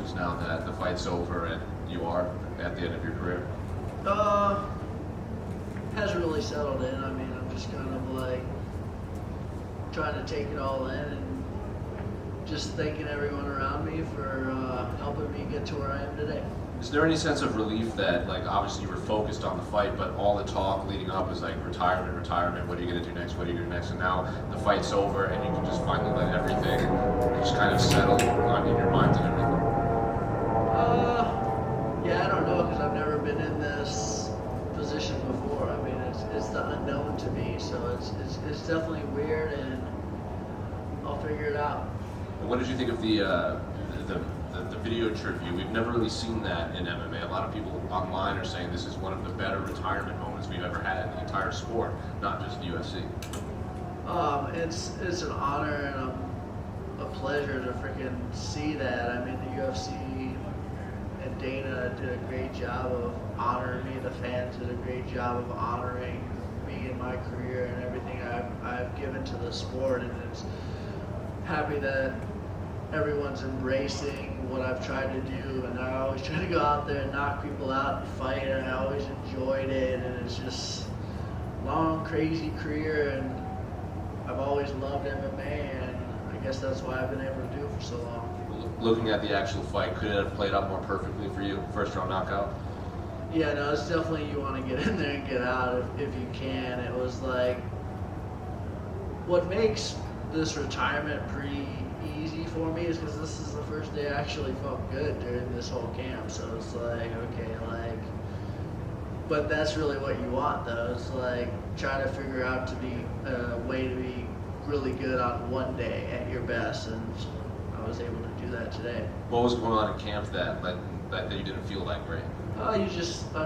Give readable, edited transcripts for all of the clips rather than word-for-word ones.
feelings now that the fight's over and you are at the end of your career? Hasn't really settled in. I mean, I'm just kind of like trying to take it all in and just thanking everyone around me for helping me get to where I am today. Is there any sense of relief that, like, obviously you were focused on the fight, but all the talk leading up was like retirement, what are you going to do next, what are you going to do next, and now the fight's over and you can just finally let everything just kind of settle in your mind and everything? Yeah, I don't know, because I've never been in this position before. I mean, it's the unknown to me, so it's definitely weird, and I'll figure it out. What did you think of the video tribute? We've never really seen that in MMA. A lot of people online are saying this is one of the better retirement moments we've ever had in the entire sport, not just UFC. It's an honor and a pleasure to freaking see that. I mean, the UFC and Dana did a great job of honoring me. The fans did a great job of honoring me in my career and everything I've given to the sport, and it's happy that everyone's embracing what I've tried to do, and I always try to go out there and knock people out and fight, and I always enjoyed it, and it's just a long, crazy career, and I've always loved MMA, and I guess that's why I've been able to do it for so long. Looking at the actual fight, could it have played out more perfectly for you? First round knockout? Yeah, no, it's definitely you want to get in there and get out if you can. It was like, what makes this retirement pretty easy for me is because this is the first day I actually felt good during this whole camp. So it's like, okay, like, but that's really what you want, though. It's like try to figure out to be a way to be really good on one day at your best, and I was able to do that today. What was going on in camp that you didn't feel that great? I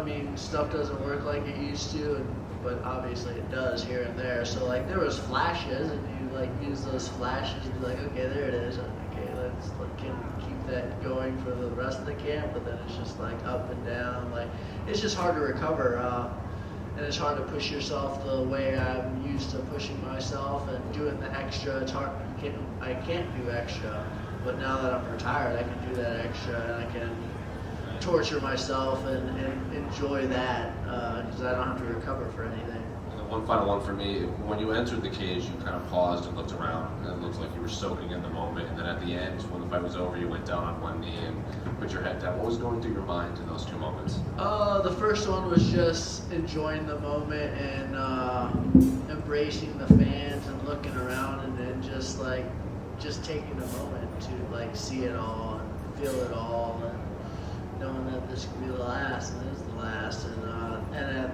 mean, stuff doesn't work like it used to, but obviously it does here and there. So like there was flashes, and you like use those flashes and be like, okay, there it is. Okay, let's keep that going for the rest of the camp. But then it's just like up and down. Like it's just hard to recover, and it's hard to push yourself the way I'm used to pushing myself and doing the extra. It's hard. I can't do extra, but now that I'm retired, I can do that extra, and I can torture myself and enjoy that because I don't have to recover for anything. And one final one for me. When you entered the cage, you kind of paused and looked around, and it looked like you were soaking in the moment. And then at the end, when the fight was over, you went down on one knee and put your head down. What was going through your mind in those two moments? The first one was just enjoying the moment and embracing the fans and looking around, and then just taking a moment to like see it all and feel it all, and knowing that this could be the last, and it is the last. And then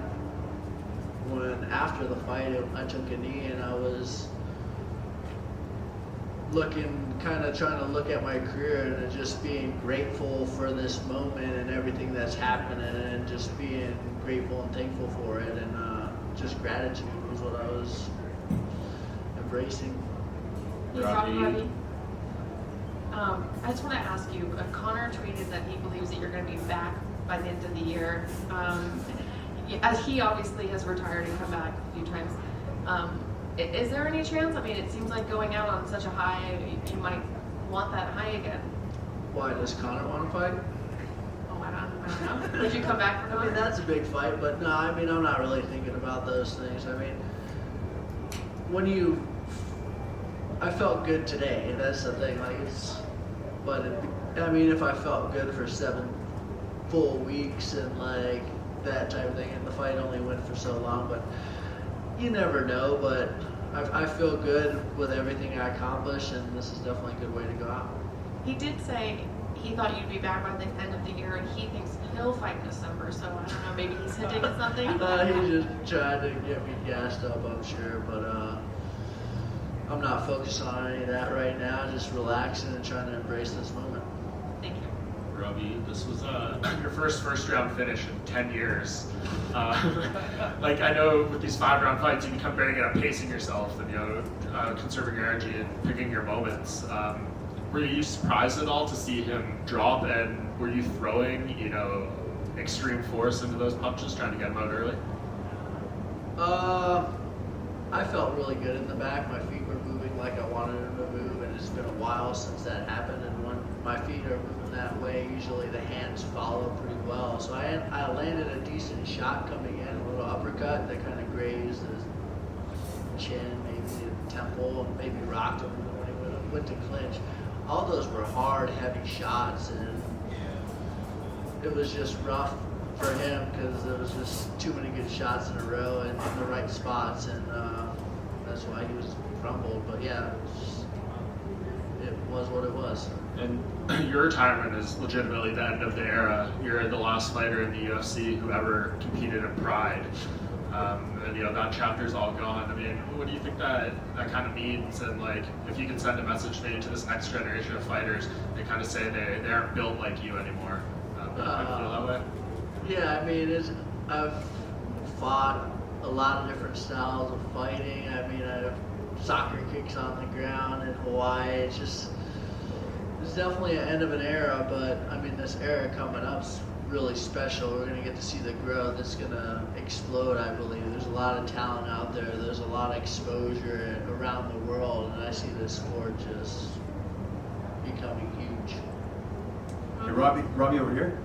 when after the fight, I took a knee, and I was trying to look at my career and just being grateful for this moment and everything that's happening, and just being grateful and thankful for it, and just gratitude was what I was embracing. Robbie. I just want to ask you, Conor tweeted that he believes that you're going to be back by the end of the year. As he obviously has retired and come back a few times, is there any chance? I mean, it seems like going out on such a high, you might want that high again. Why, does Conor want to fight? Oh, I don't know. Would you come back for I mean, Conor? that's a big fight, but no, I mean, I'm not really thinking about those things. I mean, I felt good today, and that's the thing. Like I mean, if I felt good for 7 full weeks and like that type of thing, and the fight only went for so long, but you never know. But I feel good with everything I accomplished, and this is definitely a good way to go out. He did say he thought you'd be back by the end of the year, and he thinks he'll fight in December. So I don't know, maybe he's hinting at something. He just tried to get me gassed up, I'm sure, but I'm not focused on any of that right now. Just relaxing and trying to embrace this moment. Thank you. Robbie, this was your first round finish in 10 years. Like I know with these 5-round fights, you become very good at pacing yourself and conserving your energy and picking your moments. Were you surprised at all to see him drop, and were you throwing extreme force into those punches, trying to get him out early? I felt really good in the back. My feet were moving like I wanted them to move, and it's been a while since that happened. And when my feet are moving in that way, usually the hands follow pretty well. So I landed a decent shot coming in, a little uppercut that kind of grazed the chin, maybe the temple, and maybe rocked him when he went to clinch. All those were hard, heavy shots, and it was just rough for him because there was just too many good shots in a row and in the right spots, and that's why he was crumbled. But yeah, it was what it was. And your retirement is legitimately the end of the era. You're the last fighter in the UFC who ever competed in Pride. And that chapter's all gone. I mean, what do you think that kind of means? And like, if you can send a message maybe to this next generation of fighters, they kind of say they aren't built like you anymore. Do you feel that way? Yeah, I mean, I've fought a lot of different styles of fighting. I mean, I have soccer kicks on the ground in Hawaii. It's definitely an end of an era, but I mean, this era coming up's really special. We're going to get to see the growth. It's going to explode, I believe. There's a lot of talent out there. There's a lot of exposure around the world, and I see this sport just becoming huge. Hey, Robbie over here.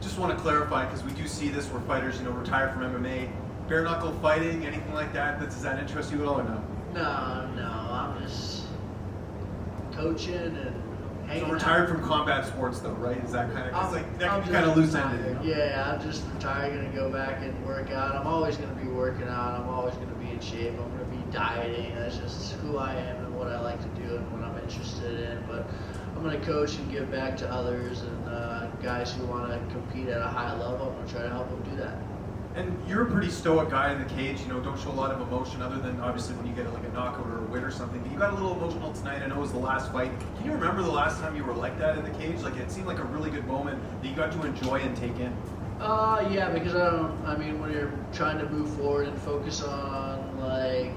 Just want to clarify, because we do see this where fighters, retire from MMA. Bare knuckle fighting, anything like that, does that interest you at all or no? No, I'm just coaching and hanging So out. retired from combat sports though, right? Is that kind of, that can be kind of loose-ended. Yeah, I'm just retired, going to go back and work out. I'm always going to be working out. I'm always going to be in shape. I'm going to be dieting. That's just who I am and what I like to do and what I'm interested in. But I'm going to coach and give back to others and guys who want to compete at a high level. I'm going to try to help them do that. And you're a pretty stoic guy in the cage, don't show a lot of emotion other than obviously when you get like a knockout or a win or something. But you got a little emotional tonight. I know it was the last fight. Can you remember the last time you were like that in the cage? Like it seemed like a really good moment that you got to enjoy and take in. Yeah, because when you're trying to move forward and focus on like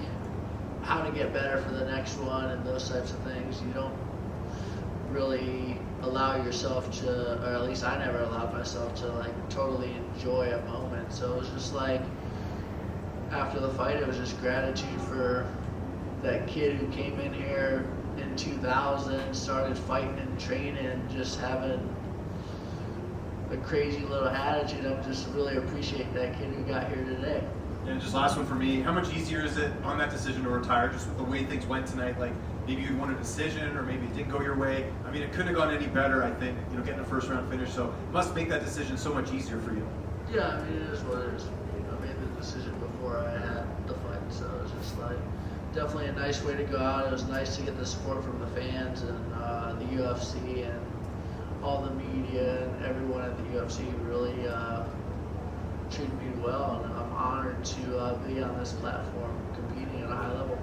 how to get better for the next one and those types of things, you don't really allow yourself to, or at least I never allowed myself to like totally enjoy a moment. So it was just like after the fight, it was just gratitude for that kid who came in here in 2000, started fighting and training, just having a crazy little attitude. I just really appreciate that kid who got here today. And just last one for me, how much easier is it on that decision to retire, just with the way things went tonight? Like maybe you won a decision or maybe it didn't go your way. I mean, it couldn't have gone any better, I think, getting a first round finish. So it must make that decision so much easier for you. Yeah, I mean, it is what it is. I made the decision before I had the fight, so it was just like definitely a nice way to go out. It was nice to get the support from the fans and the UFC and all the media and everyone at the UFC really treated me well, and I'm honored to be on this platform competing at a high level.